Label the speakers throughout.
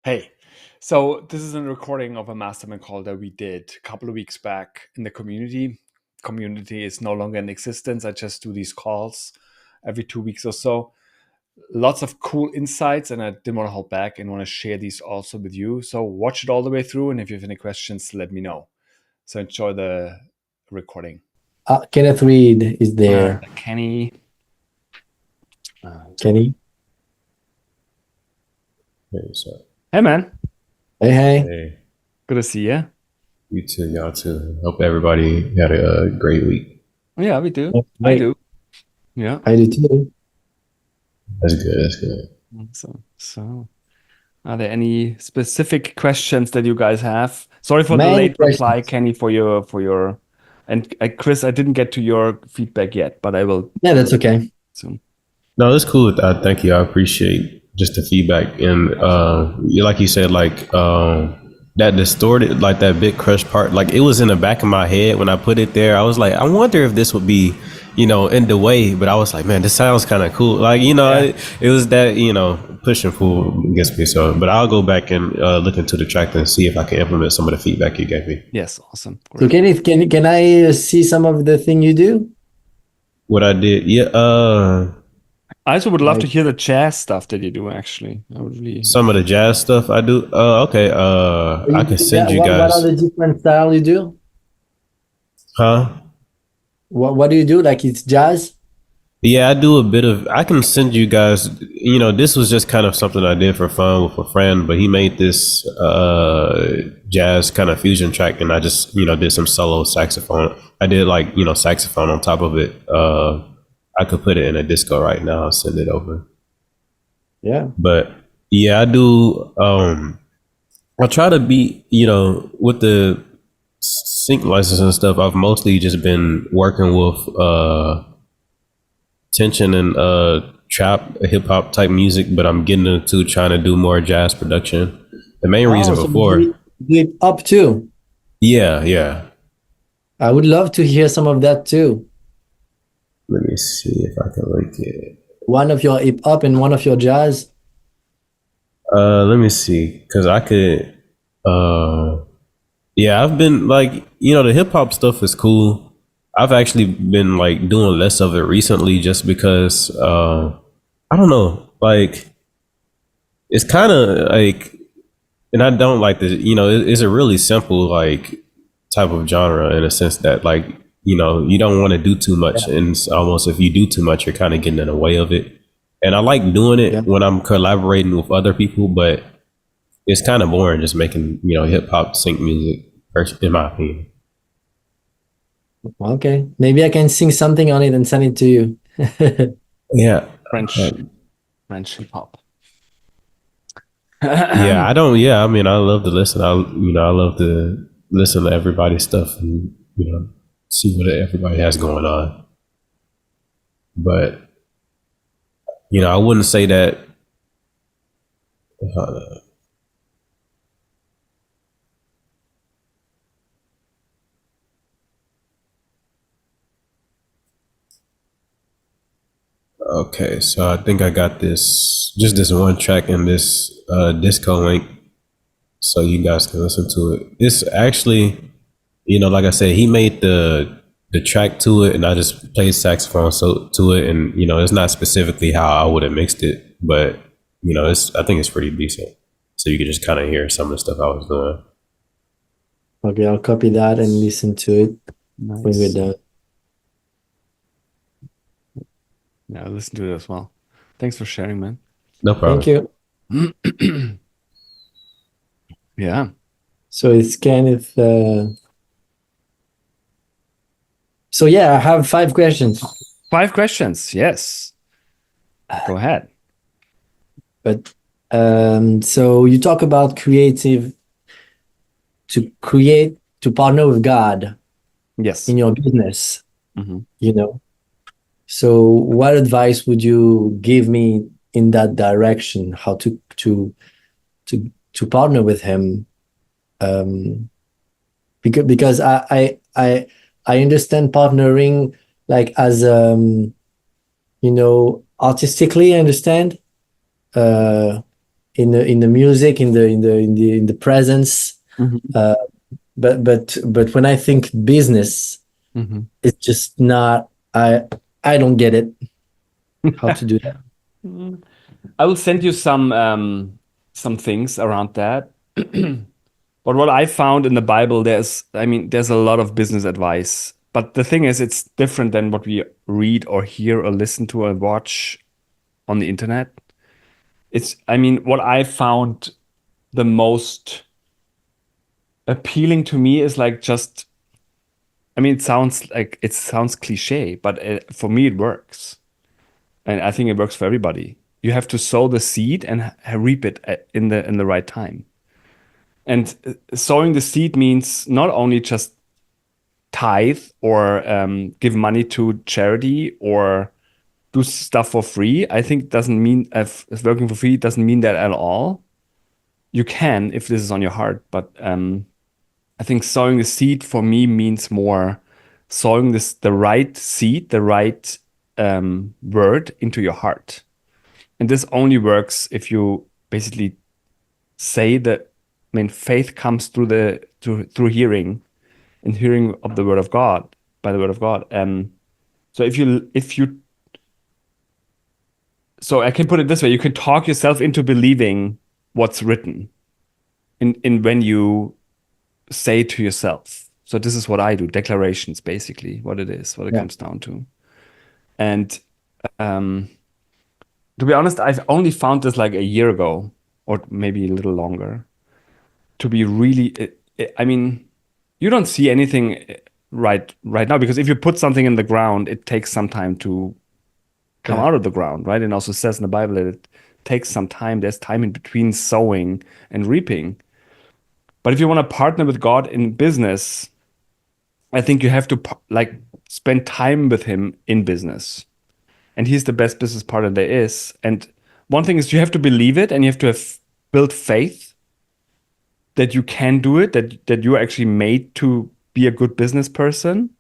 Speaker 1: Hey, so this is a recording of a mastermind call that we did a couple of weeks back in the community. Community is no longer in existence. I just do these calls every 2 weeks or so. Lots of cool insights, and I didn't want to hold back and want to share these also with you. So watch it all the way through, and if you have any questions, let me know. So enjoy the recording.
Speaker 2: Kenneth Reed is there.
Speaker 1: Kenny.
Speaker 2: Kenny?
Speaker 3: Hey, so,
Speaker 1: Hey, man.
Speaker 2: Hey.
Speaker 3: hey,
Speaker 1: Good to see you.
Speaker 3: you too, y'all too. Hope everybody had a great week.
Speaker 1: Yeah, we do. I
Speaker 2: Wait,
Speaker 1: do. Yeah.
Speaker 2: I do too.
Speaker 3: That's good. That's good.
Speaker 1: So, are there any specific questions that you guys have? Sorry for the
Speaker 2: Many
Speaker 1: late reply,
Speaker 2: questions.
Speaker 1: Kenny, for your and Chris, I didn't get to your feedback yet, but I will
Speaker 2: Yeah, that's okay.
Speaker 1: soon.
Speaker 3: No, that's cool. Thank you. I appreciate just the feedback and like you said, like that distorted, like that big crush part, like it was in the back of my head when I put it there. I was like, I wonder if this would be, in the way, but I was like, man, this sounds kind of cool. Like,
Speaker 1: Yeah.
Speaker 3: it was that, push and pull against me. So, but I'll go back and look into the track and see if I can implement some of the feedback you gave me.
Speaker 1: Yes, awesome.
Speaker 2: So
Speaker 1: Great.
Speaker 2: Kenneth, can I see some of the thing you do?
Speaker 3: What I did, yeah,
Speaker 1: I also would love to
Speaker 2: Like
Speaker 1: hear the jazz stuff that you do, actually. I would really,
Speaker 3: some of the jazz stuff I do. Okay, I can send you
Speaker 2: what are
Speaker 3: guys,
Speaker 2: the different style you do?
Speaker 3: huh?
Speaker 2: What do you do? Like it's jazz?
Speaker 3: Yeah, I do a bit of. I can send you guys. This was just kind of something I did for fun with a friend, but he made this jazz kind of fusion track, and I just did some solo saxophone. I did like saxophone on top of it. I could put it in a disco right now. I'll send it over.
Speaker 2: Yeah.
Speaker 3: But yeah, I do. I try to be with the sync license and stuff. I've mostly just been working with tension and trap hip hop type music, but I'm getting into trying to do more jazz production. The main
Speaker 2: Oh,
Speaker 3: reason
Speaker 2: so
Speaker 3: before,
Speaker 2: do it up too.
Speaker 3: yeah, yeah.
Speaker 2: I would love to hear some of that too.
Speaker 3: Let me see if I can link it.
Speaker 2: One of your hip hop and one of your jazz.
Speaker 3: Let me see, cause I could. Uh, yeah, I've been like, the hip hop stuff is cool. I've actually been like doing less of it recently, just because I don't know, like it's kind of like, and I don't like the, it's a really simple like type of genre in a sense that like, you don't want to do too much,
Speaker 2: Yeah.
Speaker 3: and it's almost if you do too much, you're kind of getting in the way of it. And I like doing
Speaker 2: Yeah.
Speaker 3: it when I'm collaborating with other people, but it's kind of boring just making hip hop sync music, in my opinion.
Speaker 2: Okay. Maybe I can sing something on it and send it to you.
Speaker 3: Yeah,
Speaker 1: French, French hip hop.
Speaker 3: yeah. I don't. Yeah, I mean, I love to listen. I love to listen to everybody's stuff and see what everybody has going on. But I wouldn't say that. Uh, okay, so I think I got just this one track in this disco link, so you guys can listen to it. It's actually, like I said, he made the track to it, and I just played saxophone so to it, and it's not specifically how I would have mixed it, but it's I think it's pretty decent. So you can just kind of hear some of the stuff I was doing.
Speaker 2: Okay, I'll copy that and listen to it when we're
Speaker 1: Nice.
Speaker 2: done.
Speaker 1: Yeah, I'll listen to it as well. Thanks for sharing, man.
Speaker 3: No
Speaker 2: Thank
Speaker 3: problem.
Speaker 2: you.
Speaker 1: Yeah.
Speaker 2: So it's kind of so yeah, I have 5 questions.
Speaker 1: 5 questions. Yes. Go ahead.
Speaker 2: But so you talk about to partner with God
Speaker 1: Yes.
Speaker 2: in your business,
Speaker 1: Mhm.
Speaker 2: you know. So what advice would you give me in that direction? How to partner with him? Because I understand partnering like as artistically, I understand. Uh in the music, in the presence. Uh, but when I think business, it's just not. I don't get it how to do that.
Speaker 1: I will send you some things around that. But what I found in the Bible, there's a lot of business advice. But the thing is, it's different than what we read or hear or listen to or watch on the internet. What I found the most appealing to me is like just, it sounds cliche, but for me it works. And I think it works for everybody. You have to sow the seed and reap it in the right time. And sowing the seed means not only just tithe or give money to charity or do stuff for free. I think doesn't mean if working for free doesn't mean that at all. You can if this is on your heart, but I think sowing the seed for me means more sowing the right seed, the right word into your heart. And this only works if you basically say that. Faith comes through hearing, and hearing of the word of God by the word of God. So so I can put it this way: you can talk yourself into believing what's written in when you say to yourself. So this is what I do: declarations, basically, what it is, what it
Speaker 2: Yeah.
Speaker 1: comes down to. And to be honest, I've only found this like a year ago, or maybe a little longer, to be really. You don't see anything right now, because if you put something in the ground, it takes some time to come
Speaker 2: Yeah.
Speaker 1: out of the ground, right? And also says in the Bible that it takes some time. There's time in between sowing and reaping. But if you want to partner with God in business, I think you have to like spend time with Him in business, and He's the best business partner there is. And one thing is you have to believe it, and you have to have built faith that you can do it, that you're actually made to be a good business person.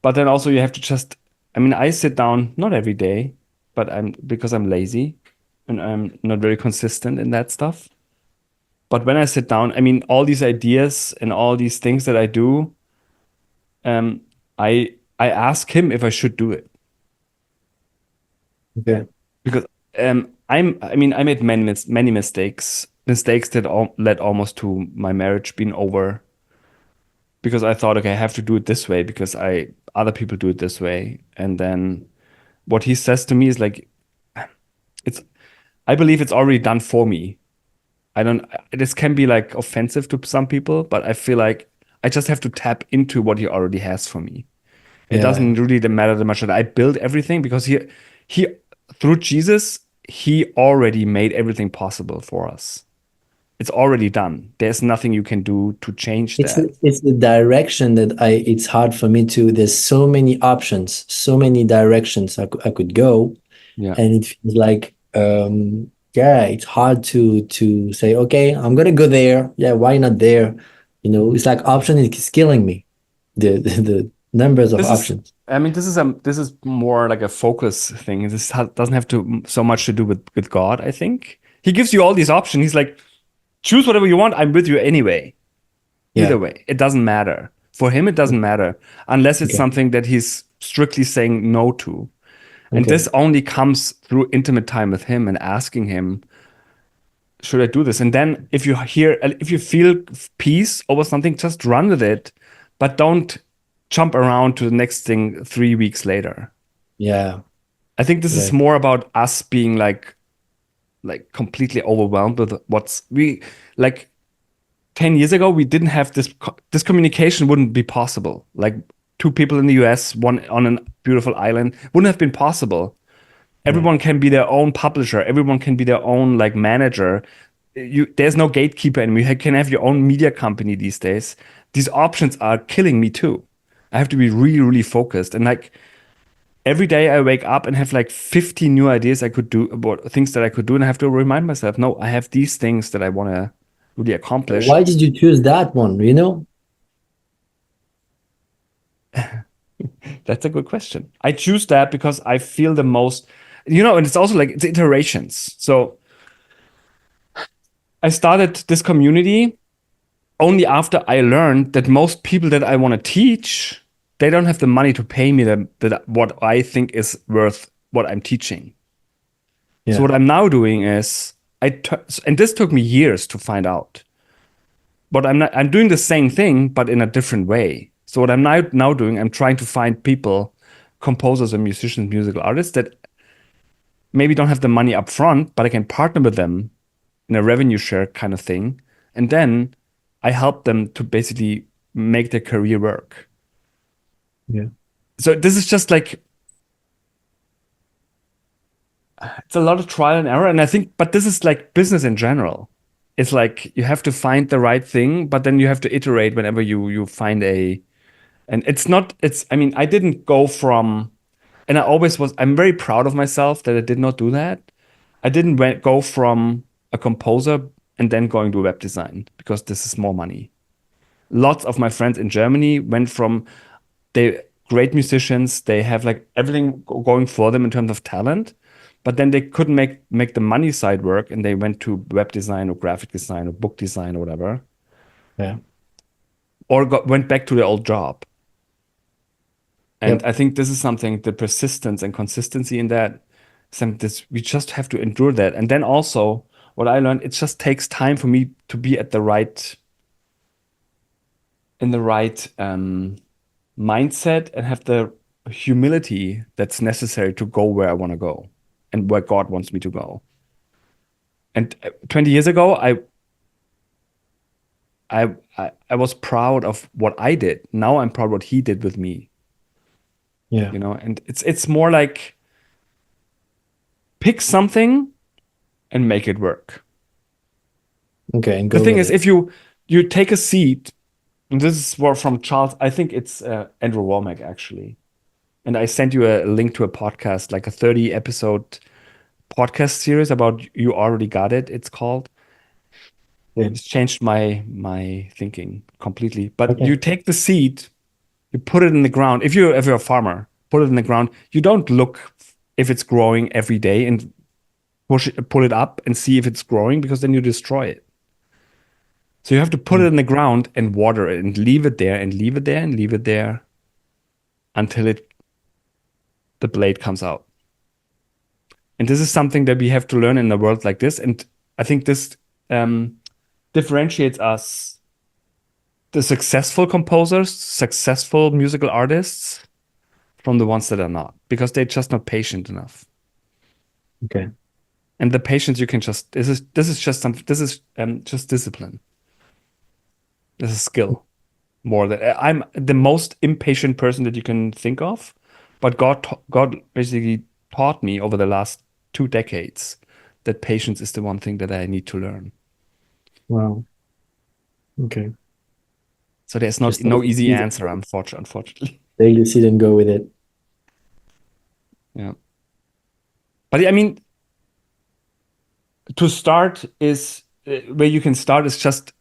Speaker 1: But then also you have to just, I sit down not every day, but because I'm lazy and I'm not very consistent in that stuff. But when I sit down, all these ideas and all these things that I do, um, I ask him if I should do it,
Speaker 2: Okay.
Speaker 1: because I made many mistakes that led almost to my marriage being over, because I thought, okay, I have to do it this way because other people do it this way. And then what he says to me is like, it's I believe it's already done for me. I don't This can be like offensive to some people, but I feel like I just have to tap into what he already has for me. It
Speaker 2: Yeah.
Speaker 1: doesn't really matter that much that I build everything, because he through Jesus, he already made everything possible for us. It's already done. There's nothing you can do to change
Speaker 2: It's
Speaker 1: that.
Speaker 2: the, it's the direction that it's hard for me to. There's so many options, so many directions I could go,
Speaker 1: Yeah.
Speaker 2: and it feels like yeah, it's hard to say, okay, I'm gonna go there. Yeah, why not there? It's like option is killing me. The numbers of
Speaker 1: This is,
Speaker 2: options.
Speaker 1: this is more like a focus thing. Doesn't have to so much to do with God, I think. He gives you all these options. He's like, choose whatever you want. I'm with you anyway.
Speaker 2: Yeah.
Speaker 1: Either way, it doesn't matter. For him, it doesn't matter unless it's
Speaker 2: Okay.
Speaker 1: something that he's strictly saying no to. And
Speaker 2: Okay.
Speaker 1: this only comes through intimate time with him and asking him, should I do this? And then if you feel peace over something, just run with it, but don't jump around to the next thing 3 weeks later.
Speaker 2: Yeah.
Speaker 1: I think this is
Speaker 2: Yeah.
Speaker 1: more about us being like completely overwhelmed with what's we like 10 years ago. We didn't have this communication wouldn't be possible. Like two people in the US, one on a beautiful island, wouldn't have been possible.
Speaker 2: Yeah.
Speaker 1: Everyone can be their own publisher. Everyone can be their own like manager. There's no gatekeeper anymore. You can have your own media company these days. These options are killing me too. I have to be really, really focused. And like every day I wake up and have like 50 new ideas I could do about things that I could do. And I have to remind myself, no, I have these things that I want to really accomplish.
Speaker 2: Why did you choose that one?
Speaker 1: That's a good question. I choose that because I feel the most, and it's also like it's iterations. So I started this community only after I learned that most people that I want to teach, they don't have the money to pay me what I think is worth what I'm teaching. So
Speaker 2: Yeah.
Speaker 1: what I'm now doing is and this took me years to find out. But I'm doing the same thing, but in a different way. So what I'm now doing, I'm trying to find people, composers and musicians, musical artists that maybe don't have the money up front, but I can partner with them in a revenue share kind of thing. And then I help them to basically make their career work.
Speaker 2: Yeah.
Speaker 1: So this is just like, it's a lot of trial and error. And I think, but this is like business in general. It's like you have to find the right thing, but then you have to iterate whenever you find and it's not, I mean, I didn't go from, and I'm very proud of myself that I did not do that. I didn't go from a composer and then going to web design because this is more money. Lots of my friends in Germany went from, they great musicians, they have like everything going for them in terms of talent, but then they couldn't make the money side work and they went to web design or graphic design or book design or whatever,
Speaker 2: Yeah.
Speaker 1: or went back to their old job. And
Speaker 2: Yep.
Speaker 1: I think this is something, the persistence and consistency in that, something this we just have to endure that. And then also what I learned, it just takes time for me to be at the right in the right mindset and have the humility that's necessary to go where I want to go and where God wants me to go. And 20 years ago, I was proud of what I did. Now I'm proud what He did with me.
Speaker 2: Yeah.
Speaker 1: You know, and it's more like pick something and make it work.
Speaker 2: Okay. And
Speaker 1: The
Speaker 2: go
Speaker 1: thing
Speaker 2: with
Speaker 1: is,
Speaker 2: it.
Speaker 1: if you take a seed, and this is from Charles, I think it's Andrew Womack actually, and I sent you a link to a podcast, like a 30 episode podcast series about You Already Got It. It's called.
Speaker 2: Yeah.
Speaker 1: It's changed my thinking completely. But
Speaker 2: Okay.
Speaker 1: you take the seed, you put it in the ground. If you're a farmer, put it in the ground. You don't look if it's growing every day and pull it up and see if it's growing because then you destroy it. So you have to put it
Speaker 2: Mm.
Speaker 1: in the ground and water it and leave it there and leave it there and leave it there until the blade comes out. And this is something that we have to learn in a world like this. And I think this um, differentiates us, the successful composers, successful musical artists, from the ones that are not, because they're just not patient enough.
Speaker 2: Okay.
Speaker 1: And the patience you can just this is just discipline. This is skill. More than I'm the most impatient person that you can think of, but God basically taught me over the last 2 decades that patience is the one thing that I need to learn.
Speaker 2: Wow. Okay.
Speaker 1: So there's not
Speaker 2: Just
Speaker 1: no
Speaker 2: take the
Speaker 1: easy
Speaker 2: seeds,
Speaker 1: answer, unfortunately.
Speaker 2: take the seed and go with it.
Speaker 1: Yeah, but I mean, to start is where you can start is just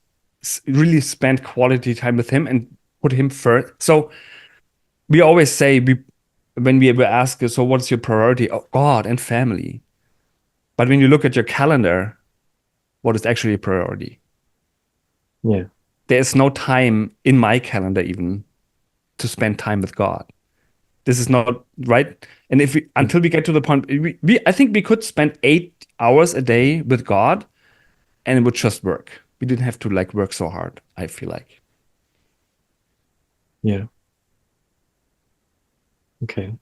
Speaker 1: really spend quality time with Him and put Him first. So we always say when we were asked, so what's your priority? Oh, God and family. But when you look at your calendar, what is actually a priority?
Speaker 2: Yeah.
Speaker 1: There is no time in my calendar even to spend time with God. This is not right. And if we until we get to the point, I think we could spend 8 hours a day with God, and it would just work. We didn't have to like work so hard, I feel like.
Speaker 2: Yeah. Okay.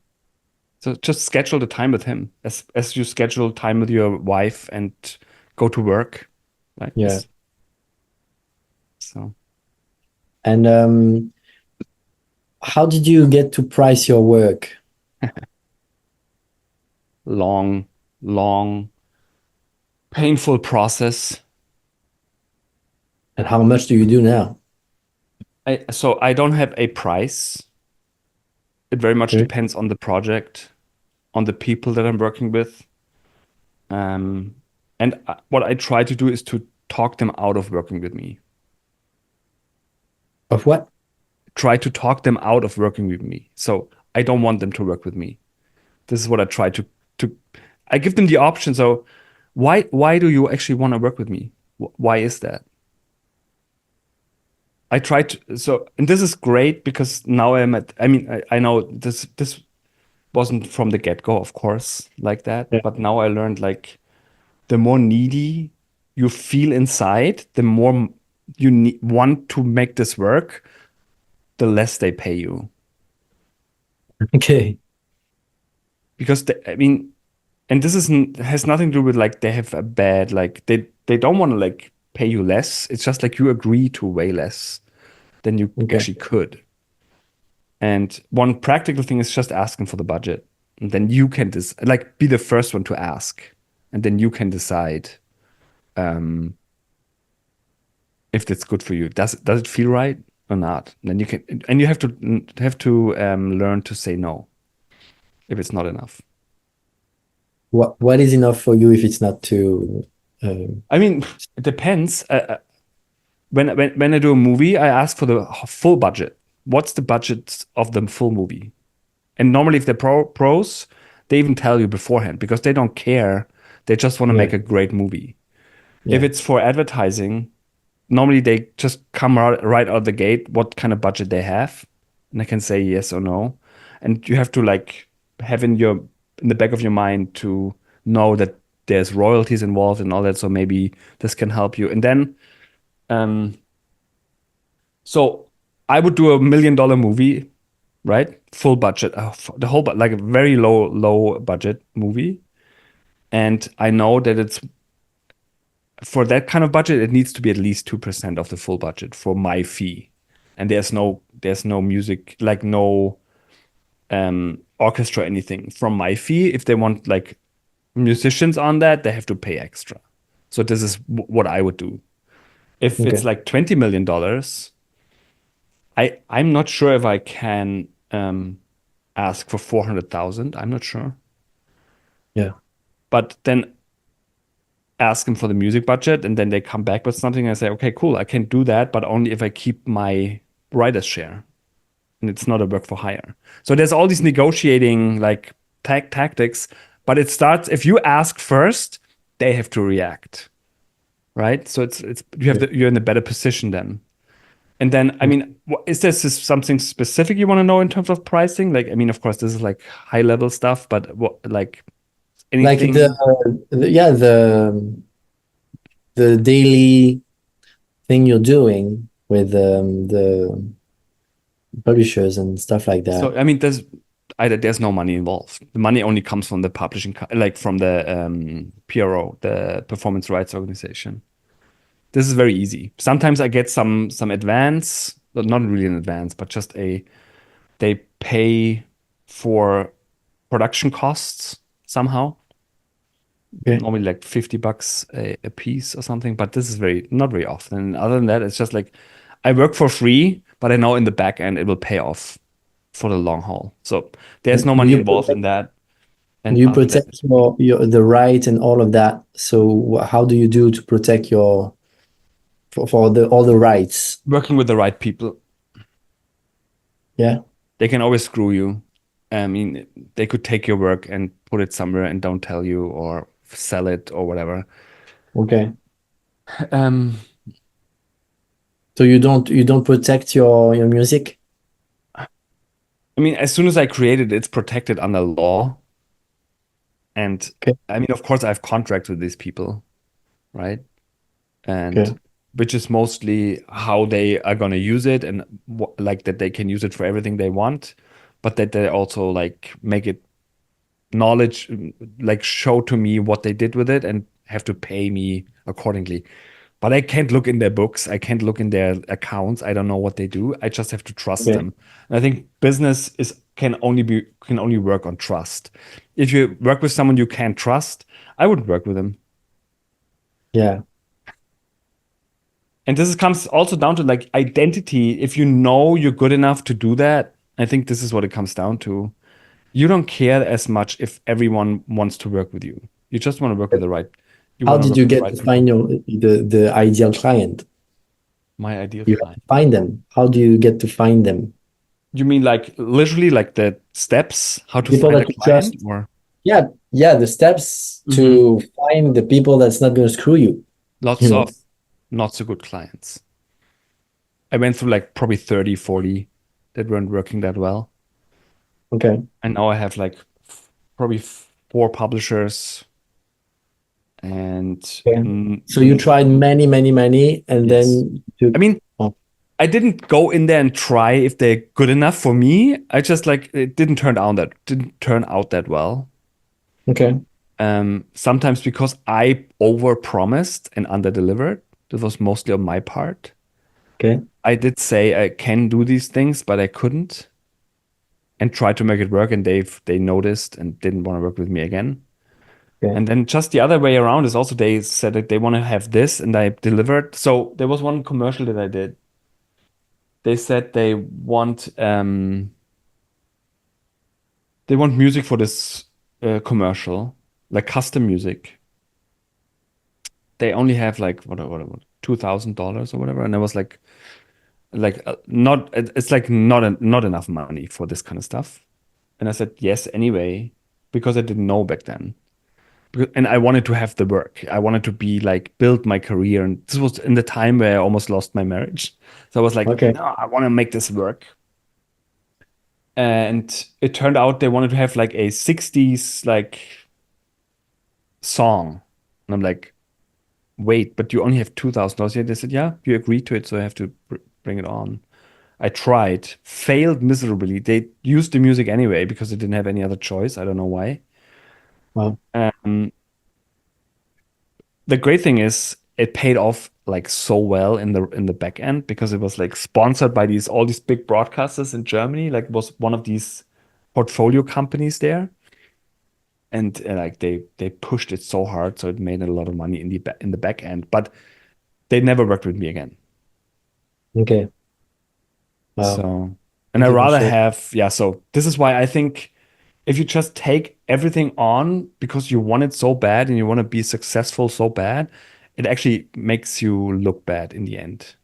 Speaker 1: So just schedule the time with Him as you schedule time with your wife and go to work, like
Speaker 2: Yeah.
Speaker 1: this. So
Speaker 2: And how did you get to price your work?
Speaker 1: long, long, painful process.
Speaker 2: And how much do you do now?
Speaker 1: So I don't have a price. It very much
Speaker 2: Okay.
Speaker 1: depends on the project, on the people that I'm working with. Um, and what I try to do is to talk them out of working with me.
Speaker 2: Of what?
Speaker 1: Try to talk them out of working with me. So I don't want them to work with me. This is what I try to I give them the option. So why do you actually want to work with me? Why is that? I tried to, so, and this is great because now I mean, I know this wasn't from the get-go, of course, like that,
Speaker 2: Yeah.
Speaker 1: but now I learned like the more needy you feel inside, the more you want to make this work, the less they pay you.
Speaker 2: Okay.
Speaker 1: Because I mean, and this isn't has nothing to do with like they have a bad like they don't want to like pay you less. It's just like you agree to way less than you
Speaker 2: Okay.
Speaker 1: actually could. And one practical thing is just asking for the budget. And then you can like be the first one to ask. And then you can decide um, if that's good for you. Does it feel right or not? And then you can and you have to learn to say no if it's not enough.
Speaker 2: What is enough for you if it's not too um,
Speaker 1: I mean, it depends. When I do a movie, I ask for the full budget. What's the budget of the full movie? And normally, if they're pros, they even tell you beforehand because they don't care. They just want to
Speaker 2: yeah,
Speaker 1: make a great movie. If
Speaker 2: yeah.
Speaker 1: it's for advertising, normally they just come right out of the gate what kind of budget they have, and I can say yes or no. And you have to like have in the back of your mind to know that there's royalties involved and all that. So maybe this can help you. And then um, so I would do $1 million movie, right? Full budget, the whole, but like a very low budget movie. And I know that it's for that kind of budget, it needs to be at least 2% of the full budget for my fee. And there's no music, like no orchestra, anything from my fee. If they want like musicians on that, they have to pay extra. So this is what I would do. If it's
Speaker 2: Okay.
Speaker 1: like $20 million, I'm not sure if I can ask for 400,000. I'm not sure.
Speaker 2: Yeah.
Speaker 1: But then ask them for the music budget, and then they come back with something. And I say, okay, cool, I can do that, but only if I keep my writer's share, and it's not a work for hire. So there's all these negotiating like tactics, but it starts if you ask first, they have to react, right? So it's
Speaker 2: Yeah.
Speaker 1: you're in a better position then. And then, I
Speaker 2: Okay.
Speaker 1: mean, is there something specific you want to know in terms of pricing? Like, I mean, of course, this is like high level stuff, but what, like
Speaker 2: Like
Speaker 1: anything?
Speaker 2: yeah, the daily thing you're doing with the publishers and stuff like that.
Speaker 1: So, I mean, there's no money involved. The money only comes from the publishing, like from the PRO, the Performance Rights Organization. This is very easy. Sometimes I get some advance, but not really an advance, but just they pay for production costs somehow.
Speaker 2: Okay.
Speaker 1: Normally like $50 a piece or something, but this is not very often. And other than that, it's just like I work for free, but I know in the back end it will pay off for the long haul. So there's no
Speaker 2: Do
Speaker 1: money
Speaker 2: you
Speaker 1: involved in
Speaker 2: protect
Speaker 1: that.
Speaker 2: do
Speaker 1: And
Speaker 2: you
Speaker 1: other than that,
Speaker 2: protect your the right and all of that? So how do you do to protect your for the all the rights?
Speaker 1: working with the right people,
Speaker 2: Yeah.
Speaker 1: they can always screw you. I mean, they could take your work and put it somewhere and don't tell you or sell it or whatever.
Speaker 2: Okay.
Speaker 1: Um,
Speaker 2: So you don't protect your music?
Speaker 1: I mean, as soon as I create it, it's protected under law. And
Speaker 2: Okay.
Speaker 1: I mean, of course, I have contracts with these people, right? And
Speaker 2: Okay.
Speaker 1: which is mostly how they are going to use it and like that they can use it for everything they want, but that they also like make it knowledge, like show to me what they did with it and have to pay me accordingly. But I can't look in their books. I can't look in their accounts. I don't know what they do. I just have to trust
Speaker 2: Okay.
Speaker 1: them. And I think business can only work on trust. If you work with someone you can't trust, I wouldn't work with them.
Speaker 2: Yeah.
Speaker 1: And comes also down to like identity. If you know you're good enough to do that, I think this is what it comes down to. You don't care as much if everyone wants to work with you. You just want to work with the right. You
Speaker 2: How
Speaker 1: want to
Speaker 2: did
Speaker 1: work
Speaker 2: you
Speaker 1: with the
Speaker 2: get to
Speaker 1: right
Speaker 2: find
Speaker 1: people.
Speaker 2: the ideal client?
Speaker 1: My ideal
Speaker 2: You have to
Speaker 1: client.
Speaker 2: find them. How do you get to find them?
Speaker 1: You mean like literally like the steps how to
Speaker 2: People
Speaker 1: find a
Speaker 2: that you
Speaker 1: client
Speaker 2: trust.
Speaker 1: or
Speaker 2: Yeah, yeah, the steps
Speaker 1: Mhm.
Speaker 2: to find the people that's not going to screw you, you
Speaker 1: lots of
Speaker 2: know.
Speaker 1: not so good clients. I went through like probably 30, 40 that weren't working that well.
Speaker 2: Okay.
Speaker 1: And now I have like probably 4 publishers and
Speaker 2: Okay. So you tried many, many, many, and
Speaker 1: yes.
Speaker 2: then you
Speaker 1: I mean,
Speaker 2: oh,
Speaker 1: I didn't go in there and try if they're good enough for me. I just like it didn't turn out that well.
Speaker 2: okay.
Speaker 1: Sometimes because I overpromised and underdelivered. This was mostly on my part.
Speaker 2: Okay.
Speaker 1: I did say I can do these things, but I couldn't, and tried to make it work. And they noticed and didn't want to work with me again.
Speaker 2: Okay.
Speaker 1: And then just the other way around is also they said that they want to have this, and I delivered. So there was one commercial that I did. They said they want music for this commercial, like custom music. They only have like what $2,000 or whatever, and I was like not it's like not enough money for this kind of stuff. And I said yes anyway because I didn't know back then. And I wanted to have the work. I wanted to be like build my career, and this was in the time where I almost lost my marriage. So I was like,
Speaker 2: Okay.
Speaker 1: no, I want to make this work. And it turned out they wanted to have like a 60s like song. And I'm like, wait, but you only have $2,000. Yeah, they said, yeah, you agreed to it, so I have to bring it on. I tried, failed miserably. They used the music anyway because they didn't have any other choice. I don't know why.
Speaker 2: Wow.
Speaker 1: Um, the great thing is it paid off like so well in the back end because it was like sponsored by these all these big broadcasters in Germany. Like it was one of these portfolio companies there, and like they pushed it so hard, so it made a lot of money in the back end. But they never worked with me again.
Speaker 2: Okay. Wow.
Speaker 1: So, and
Speaker 2: Thank
Speaker 1: I
Speaker 2: you for
Speaker 1: rather
Speaker 2: sharing.
Speaker 1: have, yeah, so this is why I think if you just take everything on because you want it so bad and you want to be successful so bad, it actually makes you look bad in the end.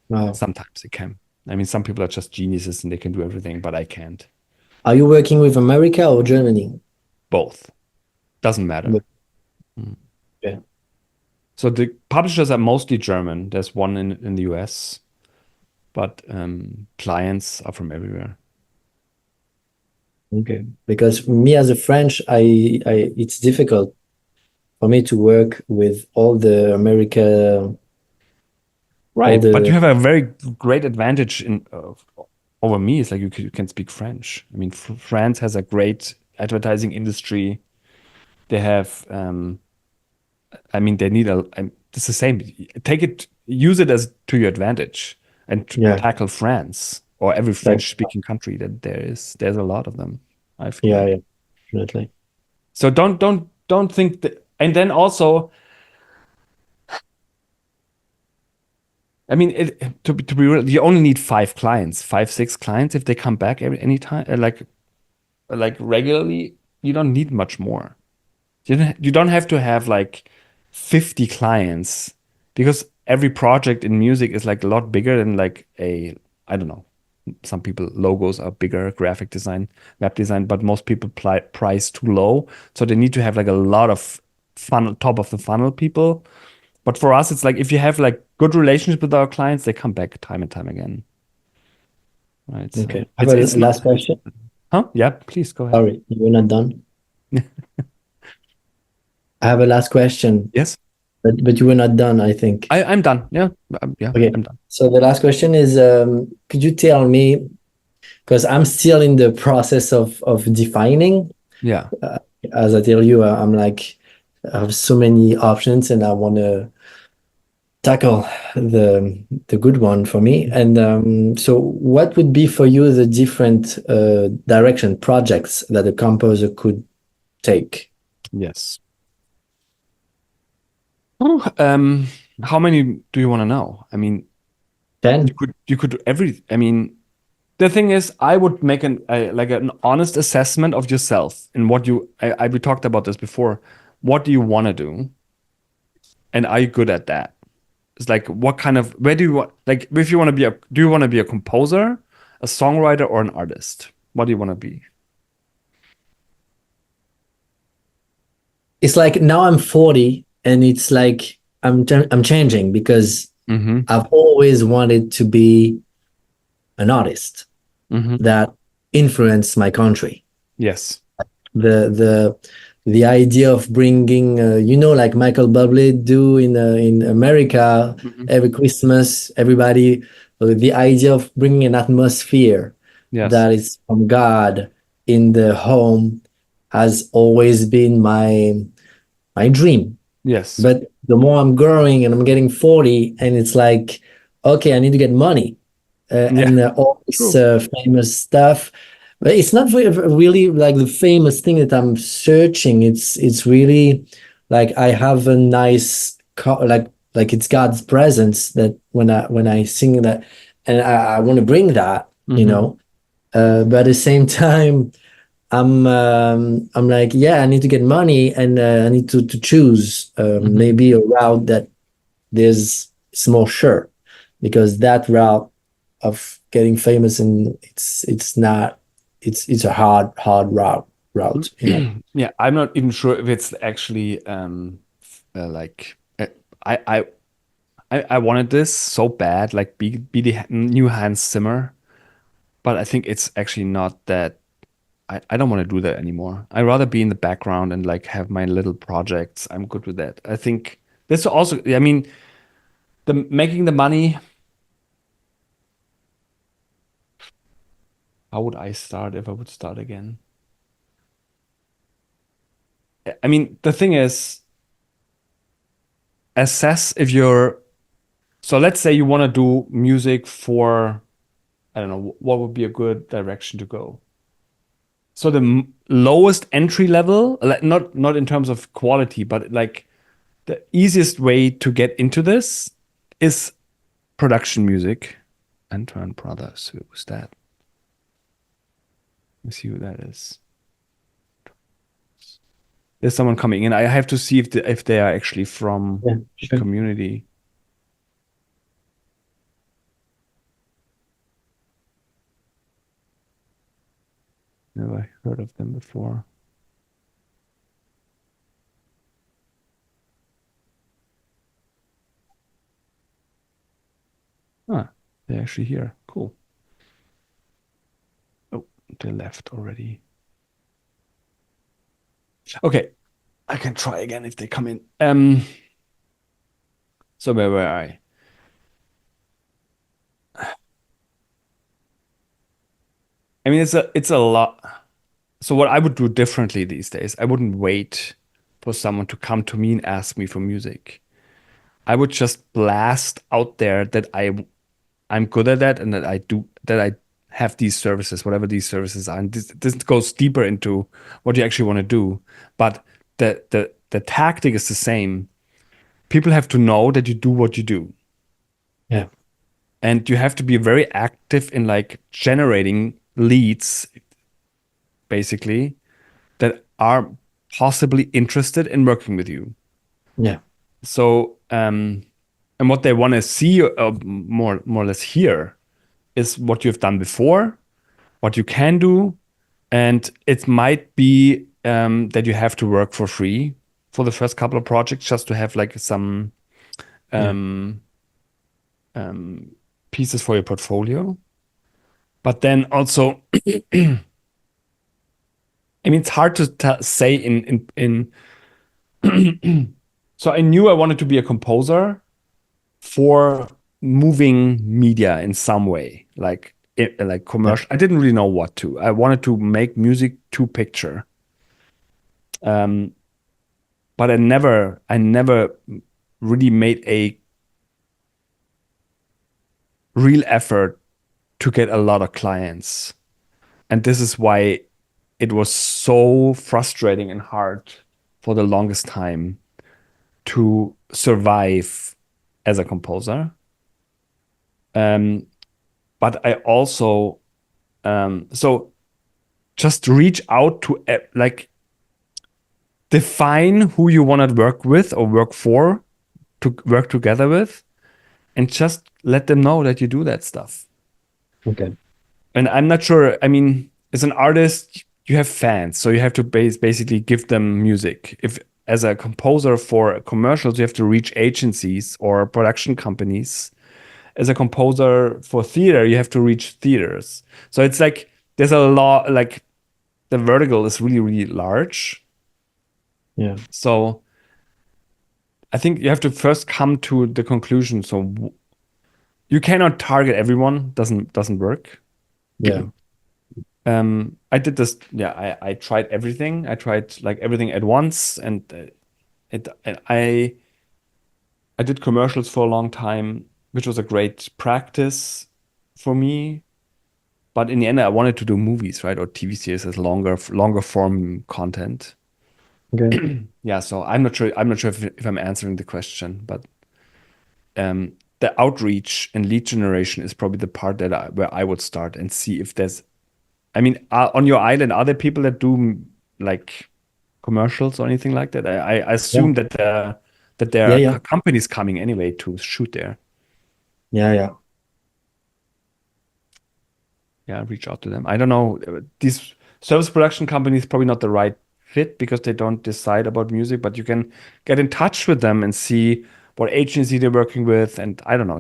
Speaker 2: Wow.
Speaker 1: Sometimes it can. I mean, some people are just geniuses and they can do everything, but I can't.
Speaker 2: Are you working with America or Germany?
Speaker 1: Both. Doesn't matter.
Speaker 2: Both.
Speaker 1: Mm.
Speaker 2: Yeah.
Speaker 1: So the publishers are mostly German. There's one in the US, but clients are from everywhere.
Speaker 2: Okay. Because me as a French, it's difficult for me to work with all the America, all
Speaker 1: Right, but you
Speaker 2: the
Speaker 1: have a very great advantage in over me. It's like you can speak French. I mean, France has a great advertising industry. They have, I mean, they need it's the same. Take it, use it as to your advantage, and
Speaker 2: yeah,
Speaker 1: tackle France or every
Speaker 2: like
Speaker 1: French-speaking country that there's a lot of them. I feel.
Speaker 2: yeah, definitely.
Speaker 1: So don't think that. And then also, I mean, to be real, you only need 5 clients, 5, 6 clients if they come back any time, like regularly. You don't need much more. You don't have to have like 50 clients because every project in music is like a lot bigger than like I don't know. Some people logos are bigger, graphic design, web design, but most people price too low, so they need to have like a lot of funnel top of the funnel people. But for us, it's like if you have like good relationship with our clients, they come back time and time again, right?
Speaker 2: Okay.
Speaker 1: So
Speaker 2: I have
Speaker 1: it's
Speaker 2: a
Speaker 1: not,
Speaker 2: last question.
Speaker 1: huh? Yeah, please go ahead.
Speaker 2: Sorry, you're not done. I have a last question,
Speaker 1: Yes,
Speaker 2: but you were not done, I think.
Speaker 1: I'm done. Yeah, yeah,
Speaker 2: Okay.
Speaker 1: I'm done.
Speaker 2: So the last question is, could you tell me, because I'm still in the process of defining,
Speaker 1: Yeah.
Speaker 2: as I tell you, I'm like, I have so many options and I want to tackle the good one for me. And so what would be for you the different direction projects that a composer could take?
Speaker 1: Yes. Oh, how many do you want to know? I mean,
Speaker 2: 10?
Speaker 1: you could do I mean, the thing is, I would make like an honest assessment of yourself and what we talked about this before. What do you want to do? And are you good at that? It's like what kind of where do you want like if you want to do you want to be a composer, a songwriter, or an artist? What do you want to be?
Speaker 2: It's like now I'm 40 and it's like I'm changing because
Speaker 1: Mm-hmm.
Speaker 2: I've always wanted to be an artist
Speaker 1: Mm-hmm.
Speaker 2: that influenced my country.
Speaker 1: Yes.
Speaker 2: The idea of bringing, like Michael Bublé do in America
Speaker 1: Mm-hmm.
Speaker 2: every Christmas, everybody, the idea of bringing an atmosphere
Speaker 1: Yes.
Speaker 2: that is from God in the home has always been my dream.
Speaker 1: Yes.
Speaker 2: But the more I'm growing and I'm getting 40, and it's like, okay, I need to get money
Speaker 1: Yeah.
Speaker 2: and all this
Speaker 1: True.
Speaker 2: famous stuff. But it's not really like the famous thing that I'm searching. It's really like I have a nice like it's God's presence that when I sing that, and I want to bring that,
Speaker 1: Mm-hmm.
Speaker 2: But at the same time, I'm like, yeah, I need to get money, and I need to choose
Speaker 1: Mm-hmm.
Speaker 2: maybe a route that there's it's more sure, because that route of getting famous, and it's not it's a hard route.
Speaker 1: Yeah, I'm not even sure if it's actually like I I I wanted this so bad, like be the new Hans Zimmer, but I think it's actually not that. I don't want to do that anymore. I'd rather be in the background and like have my little projects. I'm good with that. I think this also, I mean, the making the money. How would I start if I would start again? I mean, the thing is, assess if you're, so let's say you want to do music for, I don't know, what would be a good direction to go? So the lowest entry level, like not in terms of quality, but like the easiest way to get into this is production music. Antoine Brothers, who's that? Let's see who that is. There's someone coming in. I have to see if they are actually from
Speaker 2: Yeah,
Speaker 1: the
Speaker 2: sure.
Speaker 1: community. Never heard of them before. Ah, they're actually here. Cool. Oh, they left already. Okay, I can try again if they come in. So where were I? I mean, it's a lot. So what I would do differently these days, I wouldn't wait for someone to come to me and ask me for music. I would just blast out there that I'm good at that and that I have these services, whatever these services are. And this goes deeper into what you actually want to do. But the tactic is the same. People have to know that you do what you do.
Speaker 2: Yeah,
Speaker 1: And you have to be very active in like generating leads, basically, that are possibly interested in working with you.
Speaker 2: yeah,
Speaker 1: So, and what they want to see, more or less hear, is what you've done before, what you can do, and it might be that you have to work for free for the first couple of projects just to have like some
Speaker 2: yeah,
Speaker 1: um, pieces for your portfolio. But then also, I mean, it's hard to say in. So I knew I wanted to be a composer for moving media in some way, like
Speaker 2: yeah,
Speaker 1: commercial. I didn't really know what to. I wanted to make music to picture, um, but I never really made a real effort to get a lot of clients, and this is why it was so frustrating and hard for the longest time to survive as a composer. Um, but I also so just reach out to like define who you want to work with or work for to work together with, and just let them know that you do that stuff.
Speaker 2: okay,
Speaker 1: And I'm not sure. I mean, as an artist, you have fans, so you have to basically give them music. as a composer for commercials, you have to reach agencies or production companies. As a composer for theater, you have to reach theaters. So it's like there's a lot, like the vertical is really, really large.
Speaker 2: Yeah.
Speaker 1: So I think you have to first come to the conclusion. So you cannot target everyone. Doesn't work.
Speaker 2: Yeah.
Speaker 1: I did this. Yeah, I tried everything. I tried like everything at once, and I did commercials for a long time, which was a great practice for me. But in the end, I wanted to do movies, right, or TV series as longer form content.
Speaker 2: Okay.
Speaker 1: Yeah, so I'm not sure. I'm not sure if I'm answering the question, but the outreach and lead generation is probably the part where I would start and see if there's. I mean, on your island, are there people that do like commercials or anything like that? I
Speaker 2: Yeah.
Speaker 1: assume that there
Speaker 2: Yeah.
Speaker 1: are
Speaker 2: Yeah.
Speaker 1: companies coming anyway to shoot there.
Speaker 2: Yeah. Yeah.
Speaker 1: Yeah, reach out to them. I don't know. These service production companies probably not the right fit because they don't decide about music, but you can get in touch with them and see what agency they're working with. And I don't know,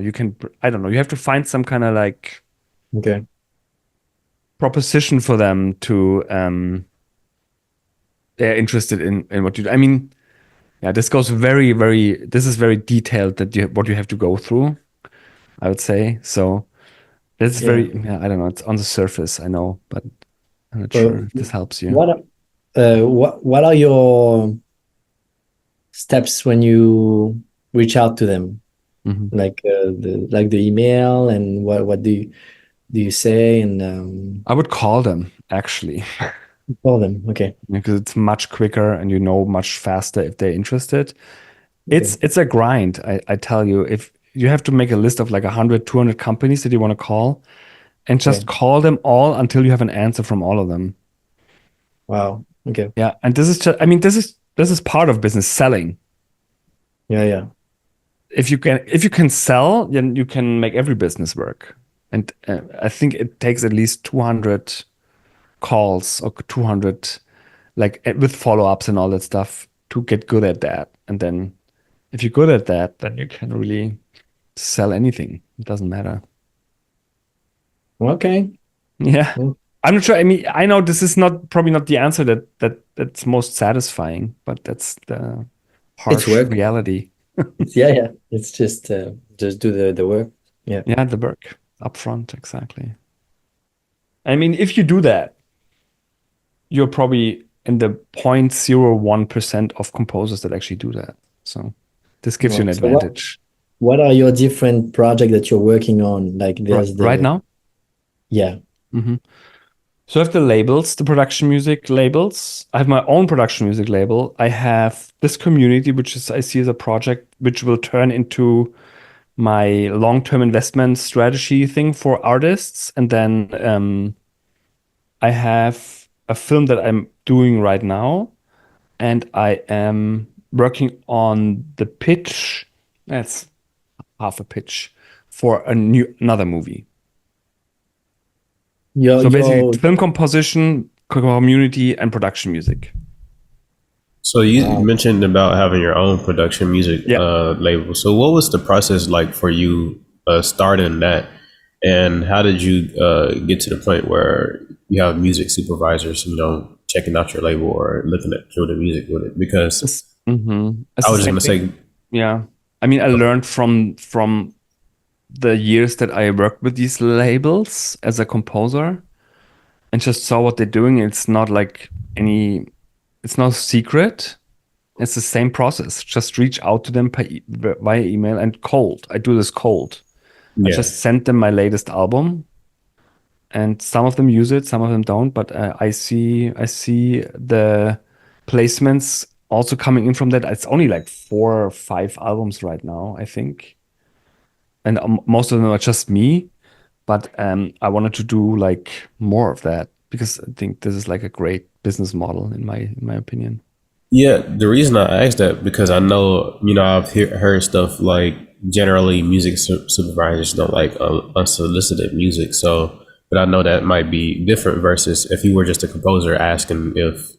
Speaker 1: I don't know, you have to find some kind of like
Speaker 2: Okay.
Speaker 1: proposition for them to, they're interested in what you do. I mean, yeah, this goes this is very detailed what you have to go through, I would say. So that's
Speaker 2: Yeah.
Speaker 1: yeah, I don't know, it's on the surface, I know, but I'm not
Speaker 2: So
Speaker 1: sure if this helps you.
Speaker 2: what are your steps when you reach out to them?
Speaker 1: Mhm.
Speaker 2: Like the email, and what do you say, and
Speaker 1: I would call them actually
Speaker 2: call them? Okay.
Speaker 1: because it's much quicker and you know much faster if they're interested.
Speaker 2: Okay.
Speaker 1: It's a grind, I tell you. If you have to make a list of like 100, 200 companies that you want to call and just
Speaker 2: Okay.
Speaker 1: call them all until you have an answer from all of them.
Speaker 2: Wow. Okay.
Speaker 1: Yeah, and this is just, I mean, this is part of business selling.
Speaker 2: Yeah. Yeah.
Speaker 1: If you can sell, then you can make every business work. And I think it takes at least 200 calls or 200 like with follow-ups and all that stuff to get good at that. And then if you're good at that, then you can really sell anything. It doesn't matter.
Speaker 2: Okay.
Speaker 1: Yeah.
Speaker 2: Well,
Speaker 1: I'm not sure. I mean, I know this is not probably not the answer that's most satisfying, but that's the
Speaker 2: it's
Speaker 1: harsh
Speaker 2: work.
Speaker 1: reality.
Speaker 2: Yeah. Yeah. It's just do the work. Yeah.
Speaker 1: Yeah, the work upfront, exactly. I mean, if you do that, you're probably in the 0.01% of composers that actually do that. So this gives you an
Speaker 2: Well, so
Speaker 1: advantage.
Speaker 2: what are your different projects that you're working on? Like there's
Speaker 1: Right
Speaker 2: the
Speaker 1: now.
Speaker 2: yeah.
Speaker 1: Mhm. So I have the labels, the production music labels. I have my own production music label. I have this community, which is I see as a project which will turn into my long-term investment strategy thing for artists. And then I have a film that I'm doing right now, and I am working on the pitch. That's half a pitch for another movie.
Speaker 2: Your
Speaker 1: So basically,
Speaker 2: your
Speaker 1: film composition, community, and production music.
Speaker 3: So you
Speaker 2: wow.
Speaker 3: mentioned about having your own production music
Speaker 1: Yeah.
Speaker 3: label. So what was the process like for you starting that, and how did you get to the point where you have music supervisors, checking out your label or looking at the music with it? Because
Speaker 1: It's
Speaker 3: I
Speaker 1: the
Speaker 3: was just
Speaker 1: same
Speaker 3: gonna
Speaker 1: thing.
Speaker 3: say,
Speaker 1: Yeah. I mean, I learned from the years that I worked with these labels as a composer and just saw what they're doing. It's not like it's not secret. It's the same process. Just reach out to them via email and cold. I do this cold. I
Speaker 3: yeah,
Speaker 1: just send them my latest album, and some of them use it, some of them don't. But I see the placements also coming in from that. It's only like 4 or 5 albums right now, I think, and most of them are just me. But I wanted to do like more of that because I think this is like a great business model in my opinion.
Speaker 3: yeah. The reason I asked that because I know I've heard stuff like generally music supervisors don't like unsolicited music. So, but I know that might be different versus if you were just a composer asking if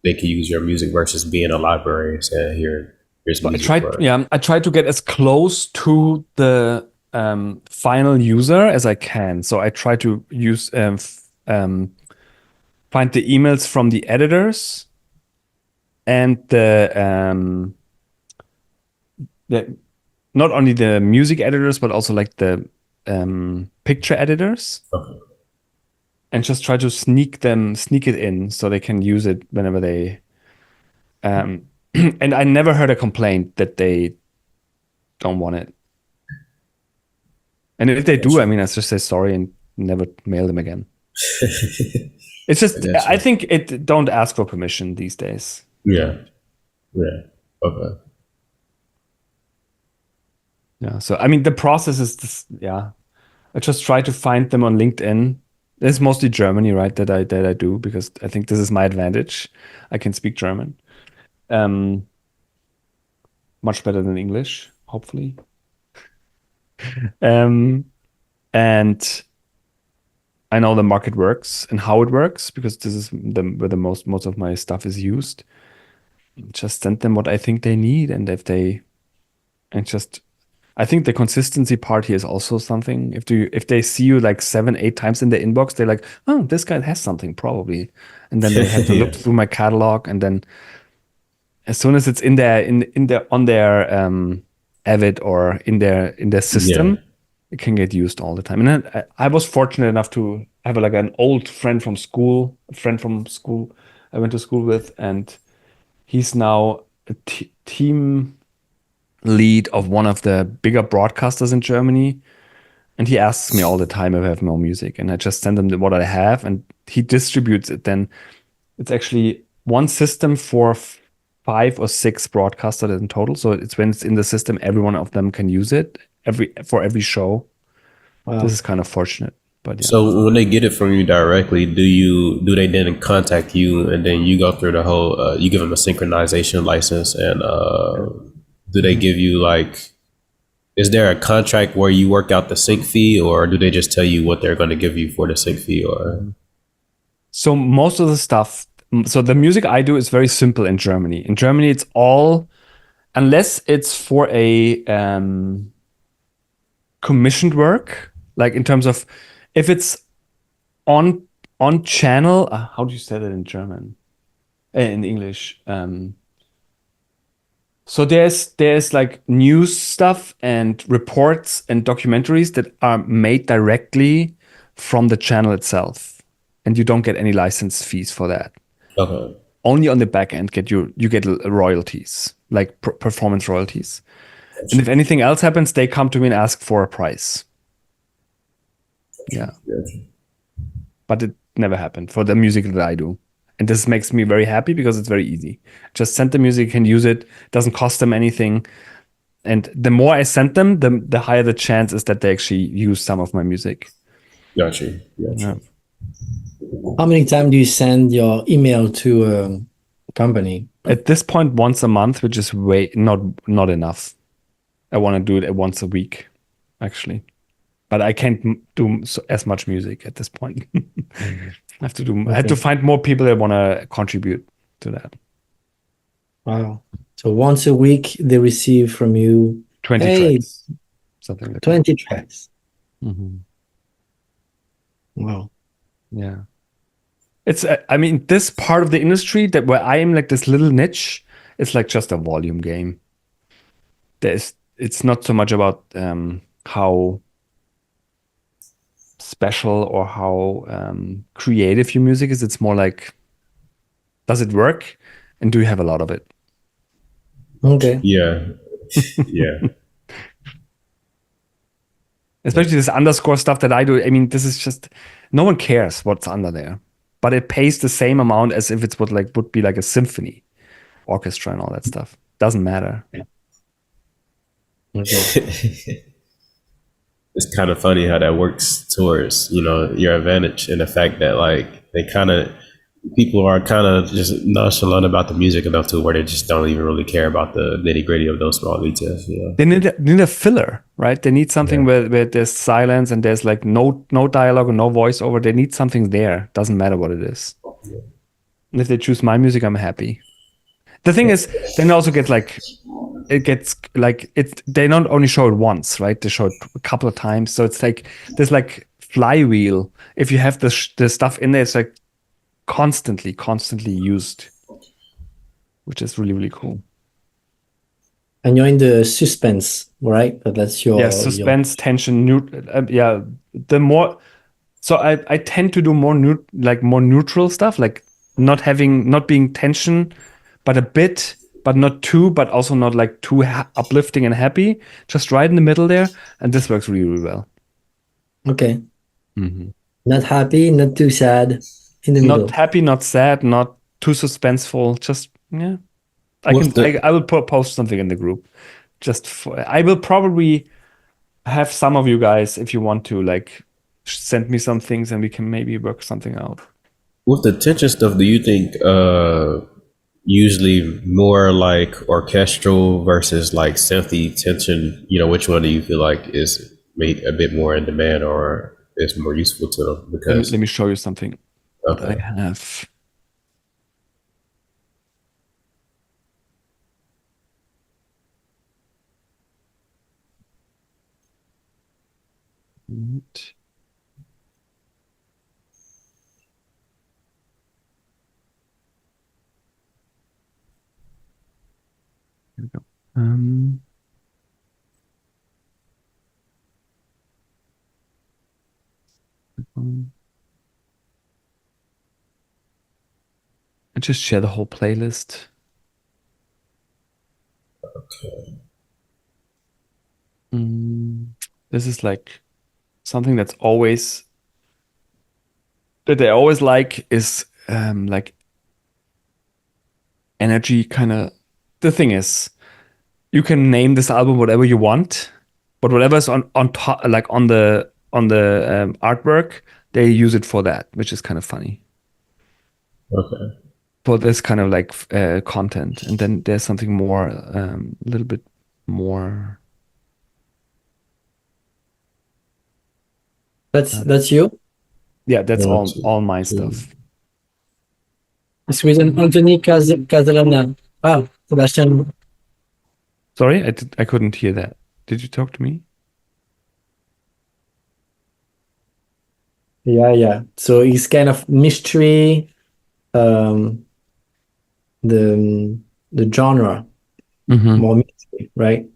Speaker 3: they can use your music versus being a library saying here's
Speaker 1: So
Speaker 3: music for it.
Speaker 1: I tried to get as close to the final user as I can. So I try to use find the emails from the editors and the not only the music editors but also like the picture editors,
Speaker 3: Okay.
Speaker 1: and just try to sneak it in so they can use it whenever they. And I never heard a complaint that they don't want it. And if they do, I mean, I just say sorry and never mail them again. It's just, I think don't ask for permission these days.
Speaker 3: Yeah. Okay.
Speaker 1: Yeah. So, I mean, the process is this, yeah. I just try to find them on LinkedIn. It's mostly Germany, right? That I do, because I think this is my advantage. I can speak German. Much better than English, hopefully. And I know the market works and how it works, because this is where the most of my stuff is used. Just send them what I think they need, and I think the consistency part here is also something. If they see you like 7-8 times in the inbox, they're like, oh, this guy has something probably, and then they have to look through my catalog, and then as soon as it's in their on their Avid or in their system, it can get used all the time. And then I was fortunate enough to have like an old friend from school, I went to school with, and he's now a team lead of one of the bigger broadcasters in Germany. And he asks me all the time if I have more music, and I just send him what I have, and he distributes it. Then it's actually one system for 5 or 6 broadcasters in total. So it's when it's in the system, every one of them can use it for every show. Wow. This is kind of fortunate. But yeah.
Speaker 3: So when they get it from you directly, do they then contact you, and then you go through the whole? You give them a synchronization license, and do they give you like? Is there a contract where you work out the sync fee, or do they just tell you what they're going to give you for the sync fee? Or
Speaker 1: so most of the stuff. So the music I do is very simple in Germany. In Germany, it's all, unless it's for a commissioned work, like in terms of if it's on channel. How do you say that in German? In English. So there's like news stuff and reports and documentaries that are made directly from the channel itself, and you don't get any license fees for that.
Speaker 3: Okay.
Speaker 1: Only on the back end you get royalties, like performance royalties. And if anything else happens, they come to me and ask for a price. Yeah. But it never happened for the music that I do. And this makes me very happy because it's very easy. Just send the music, can use it. Doesn't cost them anything. And the more I send them, the higher the chance is that they actually use some of my music.
Speaker 3: Gotcha.
Speaker 1: Yeah.
Speaker 2: How many times do you send your email to a company?
Speaker 1: At this point, once a month, which is not enough. I want to do it once a week, actually. But I can't do as much music at this point. I have to find more people that want to contribute to that.
Speaker 2: Wow. So once a week, they receive from you
Speaker 1: 20 tracks. Something like
Speaker 2: 20 tracks.
Speaker 1: Mm-hmm.
Speaker 2: Wow.
Speaker 1: Yeah. It's, I mean, this part of the industry that where I am like this little niche, it's like just a volume game. It's not so much about how special or how creative your music is. It's more like, does it work, and do you have a lot of it?
Speaker 2: Okay.
Speaker 3: Yeah.
Speaker 1: Especially this underscore stuff that I do. I mean, this is just, no one cares what's under there, but it pays the same amount as if it would be like a symphony orchestra and all that stuff. Doesn't matter.
Speaker 2: Okay.
Speaker 3: It's kind of funny how that works towards, your advantage, and the fact that like people are kind of just nonchalant about the music enough to where they just don't even really care about the nitty gritty of those small details.
Speaker 1: They need a filler, right? They need something where there's silence and there's like no dialogue and no voiceover. They need something there. Doesn't matter what it is. And if they choose my music, I'm happy. The thing is, then also gets like, they not only show it once, right? They show it a couple of times. So it's like, there's like flywheel. If you have the stuff in there, it's like constantly used, which is really, really cool.
Speaker 2: And you're in the suspense, right? That's your
Speaker 1: suspense, tension, the more. So I tend to do more neutral stuff, like not being tension, but a bit, but not too, but also not like too uplifting and happy. Just right in the middle there, and this works really, really well.
Speaker 2: Okay. Mm-hmm. Not happy, not too sad, in the middle.
Speaker 1: Not happy, not sad, not too suspenseful. Just I will post something in the group. I will probably have some of you guys, if you want to, like, send me some things and we can maybe work something out.
Speaker 3: With the tension stuff, do you think usually more like orchestral versus like synthy tension, which one do you feel like is made a bit more in demand or is more useful to them? Because
Speaker 1: let me show you something that I have. Here we go. I just share the whole playlist.
Speaker 3: Okay.
Speaker 1: This is like something that they always like is like energy kind of. The thing is, you can name this album whatever you want, but whatever is on top, like on the artwork, they use it for that, which is kind of funny.
Speaker 3: Okay.
Speaker 1: For this kind of like content, and then there's something more, a little bit more.
Speaker 2: That's you?
Speaker 1: Yeah, that's all my stuff.
Speaker 2: Sweden, Anthony Casalana. Wow, Sebastian.
Speaker 1: Sorry, I couldn't hear that. Did you talk to me?
Speaker 2: Yeah. So it's kind of mystery, the genre, more mystery, right?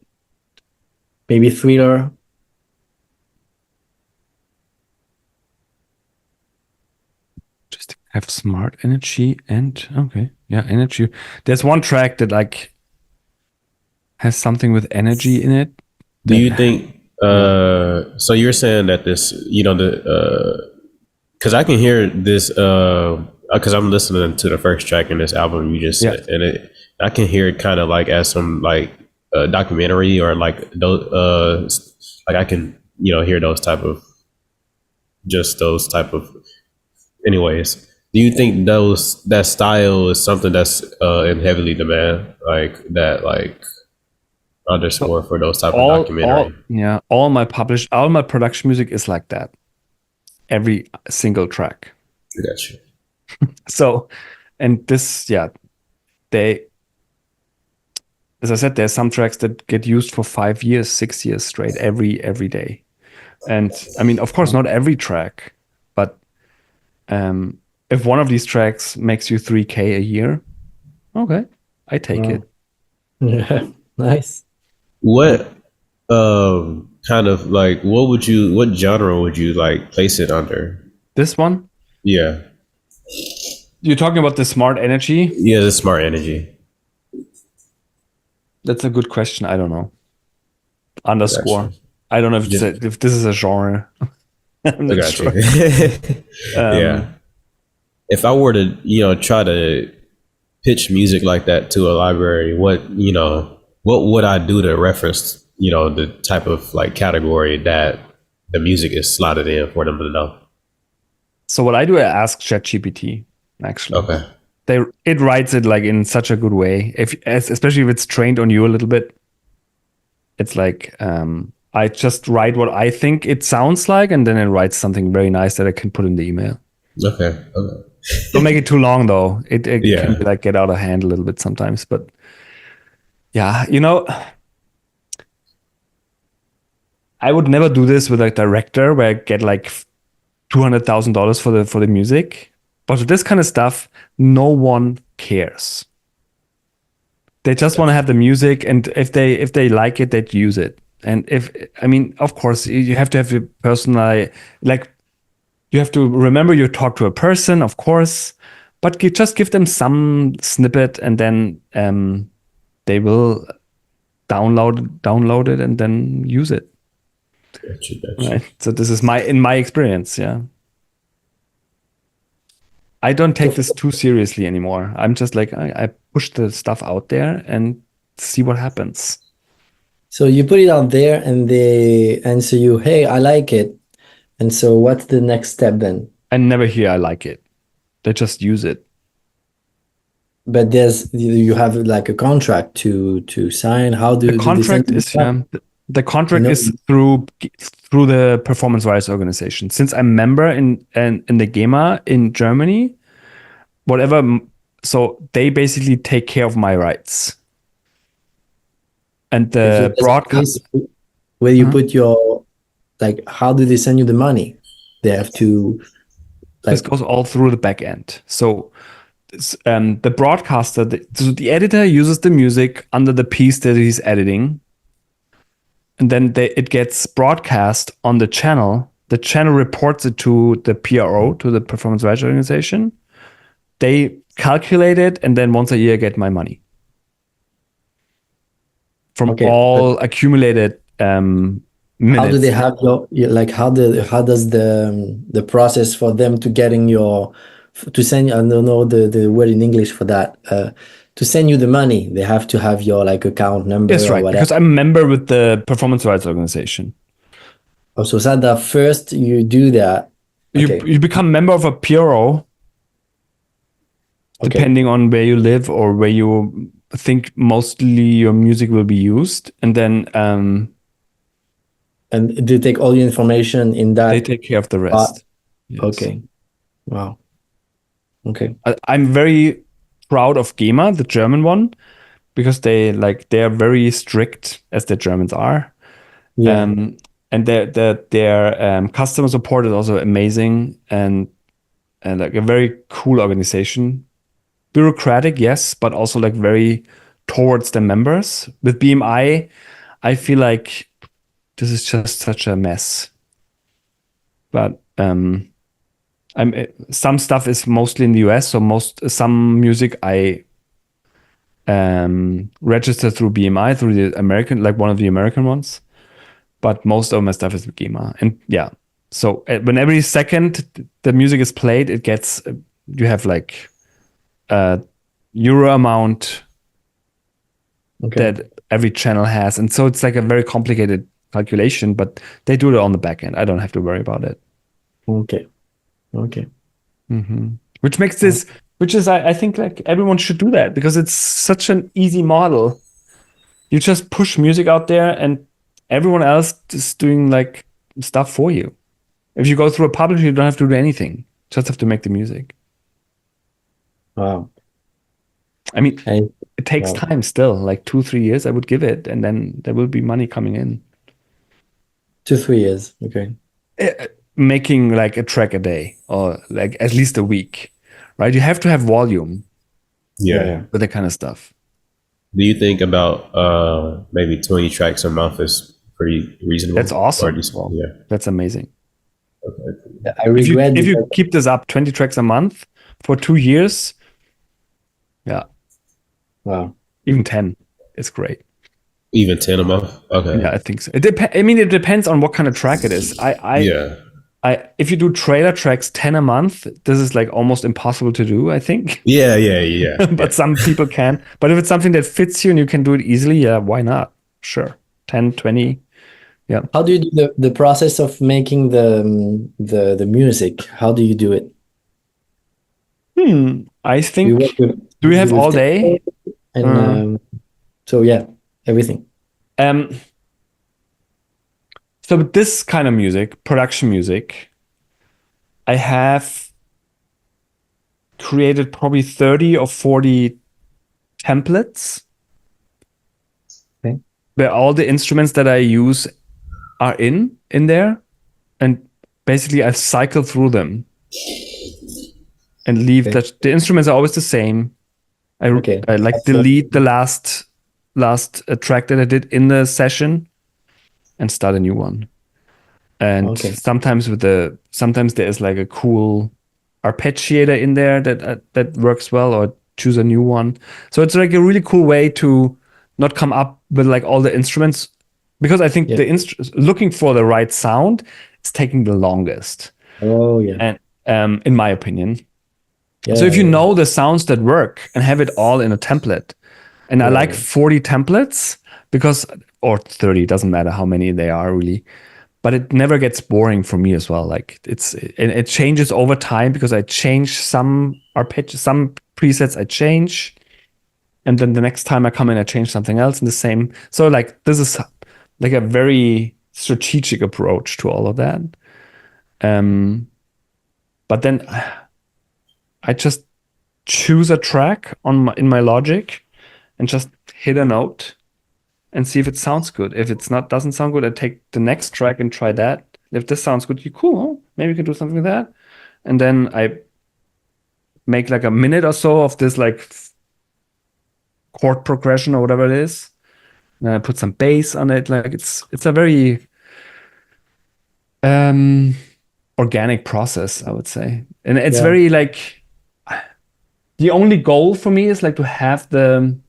Speaker 2: Maybe thriller.
Speaker 1: Just have smart energy and energy. There's one track that like has something with energy in it.
Speaker 3: Do you think? So you're saying that this, because I can hear this, because I'm listening to the first track in this album you just said, and I can hear it kind of like as some like documentary or like those, like I can hear those type of anyways. Do you think that style is something that's in heavily demand, like that, like underscore for those type of documentary?
Speaker 1: All my production music is like that. Every single track.
Speaker 3: I got you.
Speaker 1: So, and this, as I said, there's some tracks that get used for 5 years, 6 years straight, every day. And I mean, of course, not every track, but if one of these tracks makes you 3K a year, okay, I take it.
Speaker 2: Yeah, nice.
Speaker 3: What kind of like what genre would you like place it under?
Speaker 1: This one?
Speaker 3: Yeah.
Speaker 1: You're talking about the smart energy?
Speaker 3: Yeah, the smart energy.
Speaker 1: That's a good question. I don't know. Underscore. I don't know if this is a genre. I'm not sure.
Speaker 3: Yeah. If I were to, try to pitch music like that to a library, what would I do to reference, the type of like category that the music is slotted in for them to know?
Speaker 1: So what I do, I ask ChatGPT, actually.
Speaker 3: Okay.
Speaker 1: It writes it like in such a good way. Especially if it's trained on you a little bit. It's like I just write what I think it sounds like, and then it writes something very nice that I can put in the email.
Speaker 3: Okay.
Speaker 1: Don't make it too long though. It can
Speaker 3: Yeah.
Speaker 1: be like get out of hand a little bit sometimes. But yeah, you know, I would never do this with a director where I get like $200,000 for the music. But with this kind of stuff, no one cares. They just want to have the music, and if they like it, they'd use it. And if I mean, of course, you have to have a personal, like you have to remember you talk to a person, of course, but you just give them some snippet, and then they will download it and then use it.
Speaker 3: Gotcha.
Speaker 1: Right. So this is in my experience, yeah. I don't
Speaker 2: So
Speaker 1: take this too seriously anymore. I'm just like I push the stuff out there and see what happens.
Speaker 2: so you put it out there and they answer you, hey, I like it. And so what's the next step then?
Speaker 1: I never hear I like it. They just use it.
Speaker 2: But you have like a contract to sign. How
Speaker 1: The
Speaker 2: do they send
Speaker 1: contract
Speaker 2: you
Speaker 1: is
Speaker 2: the money?
Speaker 1: the contract
Speaker 2: No,
Speaker 1: is through the performance rights organization. Since I'm member in the GEMA in Germany, whatever. So they basically take care of my rights. And
Speaker 2: okay, so
Speaker 1: the
Speaker 2: there's a
Speaker 1: broadcast.
Speaker 2: place where you put your, like, how do they send you the money? They have to,
Speaker 1: This
Speaker 2: like,
Speaker 1: goes all through the back end. So the broadcaster, so the editor uses the music under the piece that he's editing, and then it gets broadcast on the channel. The channel reports it to the PRO, to the Performance Rights Organization. They calculate it, and then once a year get my money from
Speaker 2: okay, but
Speaker 1: all accumulated
Speaker 2: how do they
Speaker 1: minutes.
Speaker 2: have like, how does the process for them to getting to send, I don't know the word in English for that, to send you the money, they have to have your like account number
Speaker 1: Yes,
Speaker 2: or
Speaker 1: right.
Speaker 2: whatever.
Speaker 1: Because I'm a member with the Performance Rights Organization.
Speaker 2: Oh, so that first you do that. Okay.
Speaker 1: You become member of a PRO
Speaker 2: Okay.
Speaker 1: depending on where you live or where you think mostly your music will be used, and then
Speaker 2: And they take all the information in
Speaker 1: they
Speaker 2: that
Speaker 1: take care of the
Speaker 2: part.
Speaker 1: rest. Yes,
Speaker 2: Okay. Wow. Okay.
Speaker 1: I'm very proud of GEMA, the German one, because they are very strict as the Germans are,
Speaker 2: Yeah.
Speaker 1: and their customer support is also amazing, and like a very cool organization. Bureaucratic, yes, but also like very towards the members. With BMI, I feel like this is just such a mess. But some stuff is mostly in the US, so some music I register through BMI, through the American, like one of the American ones. But most of my stuff is with GEMA, and yeah. So when every second the music is played, it gets you have like a euro amount
Speaker 2: Okay.
Speaker 1: that every channel has, and so it's like a very complicated calculation. But they do it on the back end. I don't have to worry about it.
Speaker 2: Okay. Okay.
Speaker 1: Which makes this, which is, I think, like everyone should do that because it's such an easy model. You just push music out there, and everyone else is doing like stuff for you. If you go through a publisher, you don't have to do anything. Just have to make the music.
Speaker 2: Wow.
Speaker 1: I mean,
Speaker 2: I,
Speaker 1: it takes
Speaker 2: wow.
Speaker 1: time still, like 2 3 years. I would give it, and then there will be money coming in.
Speaker 2: 2 3 years. Okay.
Speaker 1: Making like a track a day or like at least a week, right? You have to have volume
Speaker 2: Yeah.
Speaker 3: Yeah.
Speaker 2: Yeah.
Speaker 1: with that kind of stuff.
Speaker 3: Do you think about maybe 20 tracks a month is pretty
Speaker 1: That's
Speaker 3: reasonable? Or
Speaker 1: awesome.
Speaker 3: just
Speaker 1: Well,
Speaker 3: yeah.
Speaker 1: that's amazing.
Speaker 3: Okay.
Speaker 2: I
Speaker 1: If you
Speaker 2: regret
Speaker 1: if you
Speaker 2: because,
Speaker 1: keep this up, 20 tracks a month for 2 years, yeah,
Speaker 2: wow.
Speaker 1: even 10 is great.
Speaker 3: Even 10 a month?
Speaker 1: Yeah,
Speaker 3: Okay.
Speaker 1: I think so. I mean, it depends on what kind of track it is.
Speaker 3: Yeah.
Speaker 1: If you do trailer tracks 10 a month, this is like almost impossible to do, I think.
Speaker 3: Yeah, yeah, yeah,
Speaker 1: But
Speaker 3: yeah.
Speaker 1: some people can. But if it's something that fits you and you can do it easily, yeah, why not? Sure. 10, 20. Yeah.
Speaker 2: How do you do the process of making the music? How do you do it?
Speaker 1: I
Speaker 2: Do you work
Speaker 1: think,
Speaker 2: with
Speaker 1: do we have all
Speaker 2: techno
Speaker 1: day?
Speaker 2: and
Speaker 1: Uh,
Speaker 2: so yeah, everything.
Speaker 1: um, so with this kind of music, production music, I have created probably 30 or 40 templates
Speaker 2: Okay.
Speaker 1: where all the instruments that I use are in there. And basically I cycle through them and leave
Speaker 2: Okay.
Speaker 1: that the instruments are always the same. I like delete the last track that I did in the session and start a new one. And sometimes there is like a cool arpeggiator in there that works well, or choose a new one. So it's like a really cool way to not come up with like all the instruments, because I think looking for the right sound is taking the longest.
Speaker 2: Oh yeah.
Speaker 1: And in my opinion.
Speaker 2: Yeah,
Speaker 1: so if you know the sounds that work and have it all in a template, and I like 40 templates or 30, doesn't matter how many they are really, but it never gets boring for me as well. Like it changes over time because I change some presets I change, and then the next time I come in I change something else in the same. So like this is like a very strategic approach to all of that. But then I just choose a track in my Logic and just hit a note and see if it sounds good. If it's not, doesn't sound good, I take the next track and try that. If this sounds good, cool. Maybe we can do something with that. And then I make like a minute or so of this like chord progression or whatever it is. And I put some bass on it. Like it's a very organic process, I would say. And it's very like, the only goal for me is like to have and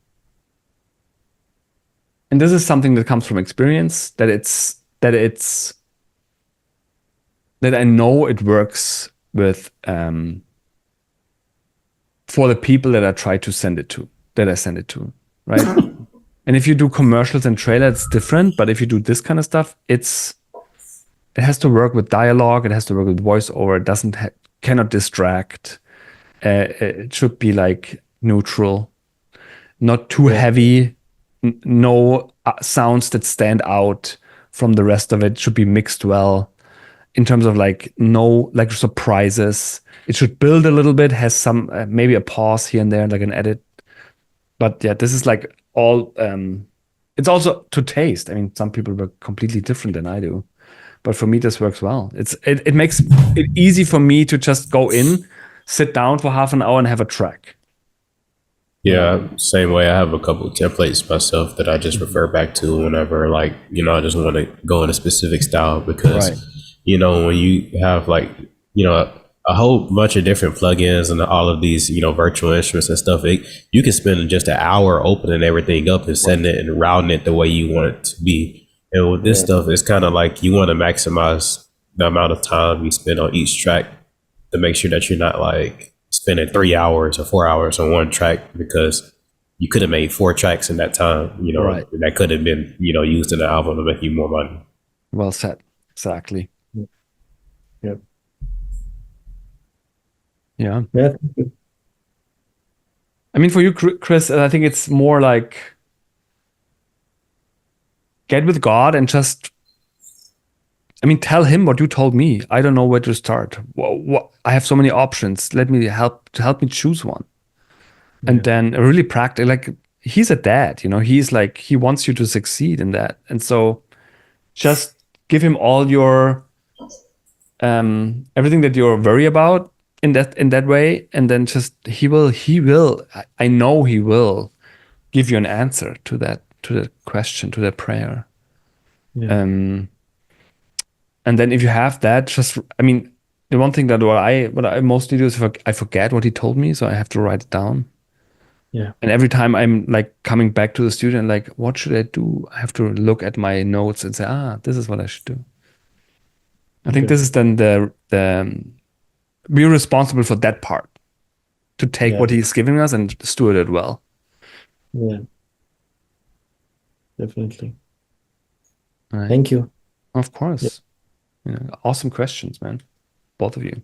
Speaker 1: this is something that comes from experience, that I know it works with for the people that I send it to, right? And if you do commercials and trailers, it's different. But if you do this kind of stuff, it has to work with dialogue. It has to work with voiceover. It cannot distract. It should be like neutral, not too heavy. No sounds that stand out from the rest of it. Should be mixed well. In terms of like no like surprises, it should build a little bit, has some maybe a pause here and there, like an edit. But yeah, this is like all. It's also to taste. I mean, some people work completely different than I do, but for me, this works well. It makes it easy for me to just go in, sit down for half an hour, and have a track.
Speaker 3: Yeah, same way. I have a couple of templates myself that I just refer back to whenever, like, I just want to go in a specific style because, when you have like, a whole bunch of different plugins and all of these, virtual instruments and stuff, you can spend just an hour opening everything up and setting it and routing it the way you want it to be. And with this stuff, it's kind of like you want to maximize the amount of time you spend on each track to make sure that you're not like spending 3 hours or 4 hours on one track because you could have made 4 tracks in that time, that could have been, used in the album to make you more money.
Speaker 1: Well said. Exactly.
Speaker 2: Yep.
Speaker 1: Yeah. I mean, for you, Chris, I think it's more like get with God and just, tell him what you told me. I don't know where to start. I have so many options. Let me help me choose one. And then really practice. Like he's a dad, he's like, he wants you to succeed in that. And so just give him all your, everything that you're worried about in that way. And then just, he will, I know he will give you an answer to that question, to that prayer.
Speaker 2: Yeah.
Speaker 1: And then if you have that, just, the one thing that what I mostly do is I forget what he told me, so I have to write it down.
Speaker 2: Yeah.
Speaker 1: And every time I'm like coming back to the studio and like, what should I do? I have to look at my notes and say, this is what I should do. I think this is then be responsible for that part, to take what he's giving us and steward it well.
Speaker 2: Yeah. Definitely.
Speaker 1: Right.
Speaker 2: Thank you.
Speaker 1: Of course. Awesome questions, man. Both of you.